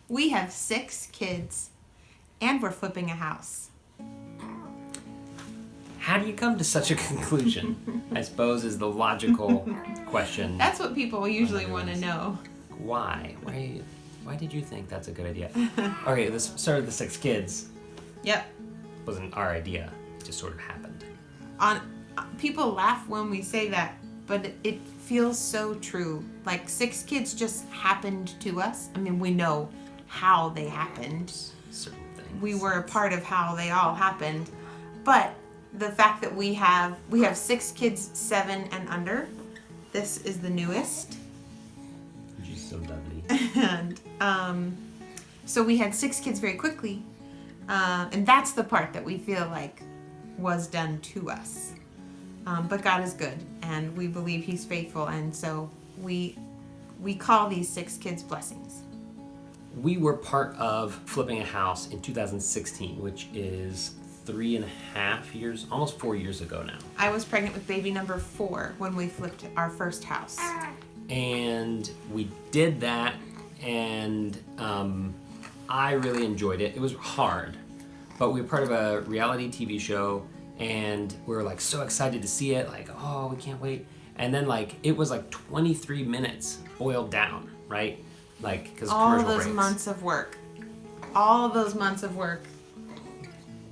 We have 6 kids, and we're flipping a house. How do you come to such a conclusion? I suppose is the logical question. That's what people usually want to know. Why? Why did you think that's a good idea? Okay, this started with the 6 kids. Yep. Wasn't our idea. It just sort of happened. People laugh when we say that, but it feels so true. Like 6 kids just happened to us. I mean, we know how they happened. Certain things. We were a part of how they all happened. But the fact that we have 6 kids 7 and under. This is the newest. She's so lovely. And so we had 6 kids very quickly. And that's the part that we feel like was done to us. But God is good, and we believe He's faithful, and so we call these 6 kids blessings. We were part of flipping a house in 2016, which is 3.5 years, almost 4 years ago now. I was pregnant with baby number 4 when we flipped our first house. And we did that, and I really enjoyed it. It was hard, but we were part of a reality TV show, and we were like so excited to see it, like, oh, we can't wait. And then like it was like 23 minutes boiled down, right? Like because all commercial those breaks. months of work, all those months of work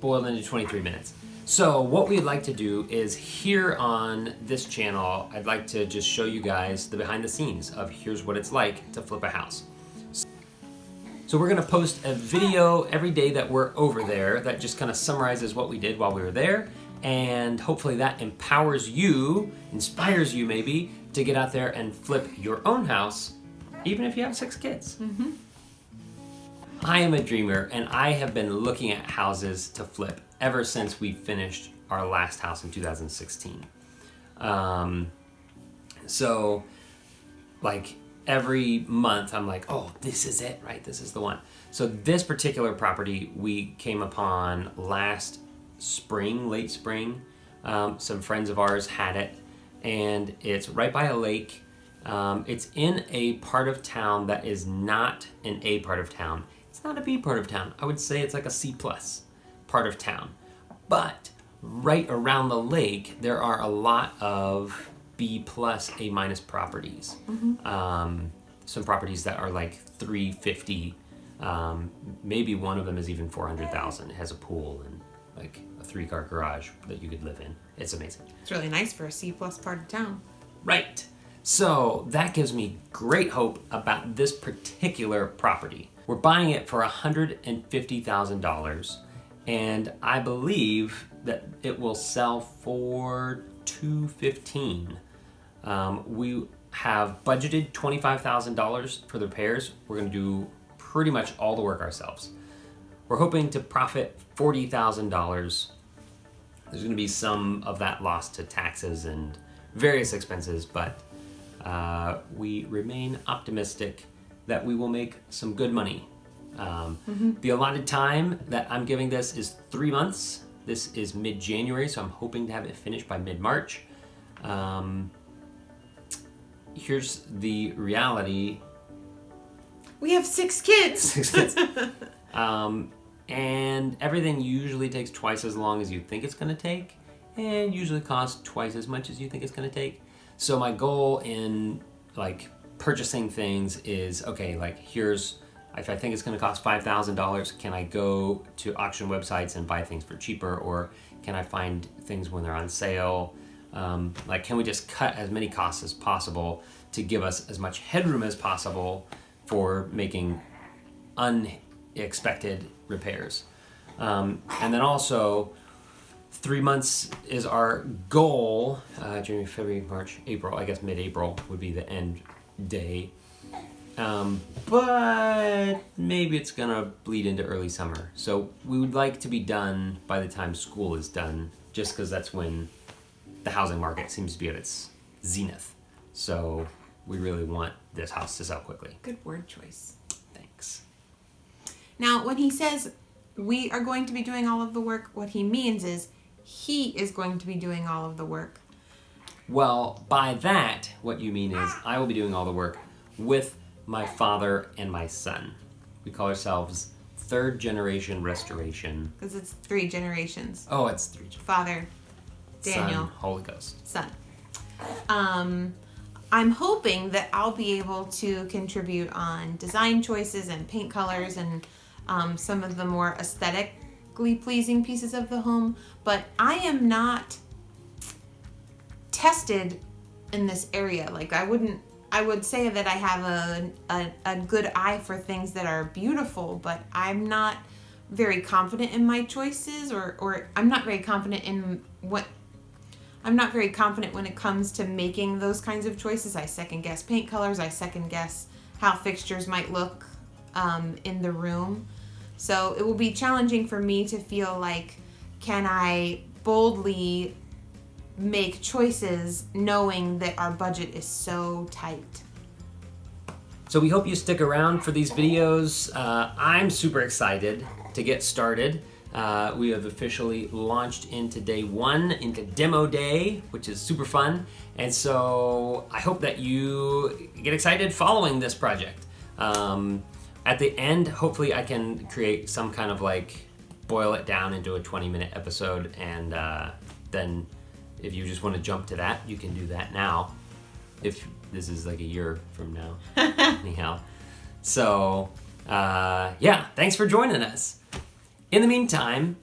boiled into 23 minutes. So what we'd like to do is here on this channel, I'd like to just show you guys the behind the scenes of here's what it's like to flip a house. So we're gonna post a video every day that we're over there that just kind of summarizes what we did while we were there, and hopefully that empowers you, inspires you maybe, to get out there and flip your own house, even if you have 6 kids. Mm-hmm. I am a dreamer, and I have been looking at houses to flip ever since we finished our last house in 2016. So, like, every month I'm like, oh, this is it, right? This is the one. So this particular property we came upon last spring, late spring. Some friends of ours had it, and it's right by a lake. It's in a part of town that is not an A part of town. It's not a B part of town. I would say it's like a C+ part of town. But right around the lake, there are a lot of B+, A- properties. Mm-hmm. Some properties that are like 350. Maybe one of them is even 400,000. It has a pool and like a 3-car garage that you could live in. It's amazing. It's really nice for a C+ part of town. Right. So that gives me great hope about this particular property. We're buying it for $150,000, and I believe that it will sell for $215,000. We have budgeted $25,000 for the repairs. We're going to do pretty much all the work ourselves. We're hoping to profit $40,000. There's going to be some of that lost to taxes and various expenses, but we remain optimistic that we will make some good money. The allotted time that I'm giving this is 3 months. This is mid-January, so I'm hoping to have it finished by mid-March. Here's the reality. We have 6 kids. 6 kids. And everything usually takes twice as long as you think it's going to take, and usually costs twice as much as you think it's going to take. So my goal in like purchasing things is, okay, like here's, if I think it's going to cost $5,000, can I go to auction websites and buy things for cheaper, or can I find things when they're on sale? Like, can we just cut as many costs as possible to give us as much headroom as possible for making unexpected repairs? And then also, 3 months is our goal. January, February, March, April. I guess mid-April would be the end day. But maybe it's gonna bleed into early summer. So we would like to be done by the time school is done, just because that's when the housing market seems to be at its zenith. So we really want this house to sell quickly. Good word choice. Thanks. Now, when he says we are going to be doing all of the work, what he means is he is going to be doing all of the work. Well, by that, what you mean is I will be doing all the work with my father and my son. We call ourselves Third Generation Restoration. Because it's 3 generations. Oh, it's 3 generations. Father, Daniel, Son, Holy Ghost. Son. I'm hoping that I'll be able to contribute on design choices and paint colors and some of the more aesthetically pleasing pieces of the home, but I am not tested in this area. Like I would say that I have a good eye for things that are beautiful, but I'm not very confident in my choices, or I'm not very confident in I'm not very confident when it comes to making those kinds of choices. I second guess paint colors. I second guess how fixtures might look in the room. So it will be challenging for me to feel like, can I boldly make choices knowing that our budget is so tight? So we hope you stick around for these videos. I'm super excited to get started. We have officially launched into day 1, into demo day, which is super fun. And so I hope that you get excited following this project. At the end, hopefully I can create some kind of like, boil it down into a 20-minute episode. And then if you just want to jump to that, you can do that now. If this is like a year from now, anyhow. So yeah, thanks for joining us. In the meantime,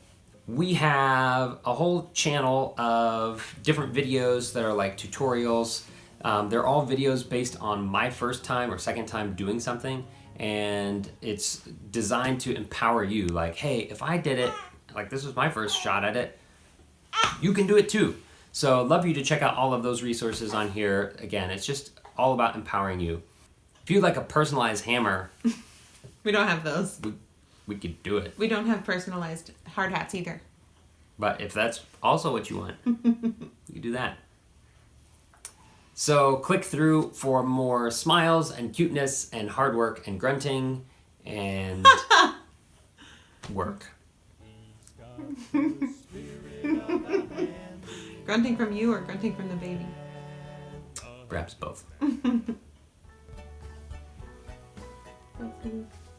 we have a whole channel of different videos that are like tutorials. They're all videos based on my first time or second time doing something, and it's designed to empower you. Like, hey, if I did it, like this was my first shot at it, you can do it too. So I'd love you to check out all of those resources on here. Again, it's just all about empowering you. If you'd like a personalized hammer, We don't have those. we could do it. We don't have personalized hard hats either. But if that's also what you want, you can do that. So click through for more smiles and cuteness and hard work and grunting and work. Grunting from you or grunting from the baby? Perhaps both. Both.